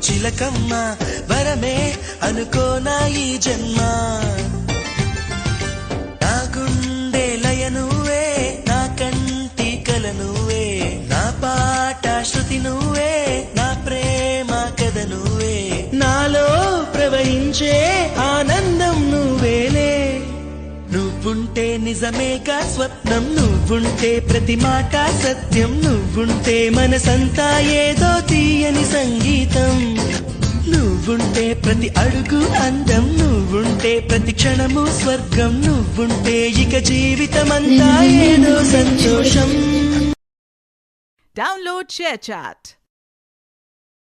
చిలకమ్మ వరమే అనుకోనా ఈ జన్మ నా గుండె లయ నువ్వే నా కంటి కల నువ్వే నా పాట శృతి నువ్వే నా ప్రేమ కథ నువ్వే నాలో ప్రవహించే ఆనందం నువ్వేలే నువ్వుంటే నిజమేగా స్వప్నం నువ్వుంటే ప్రతి మాట సత్యం నువ్వుంటే మనసంతా ఏదో తీయని సంగీతం నువ్వుంటే ప్రతి అడుగు అందం నువ్వుంటే ప్రతి క్షణము స్వర్గం నువ్వుంటే ఇక జీవితమంతా ఏదో సంతోషం. Download ShareChat.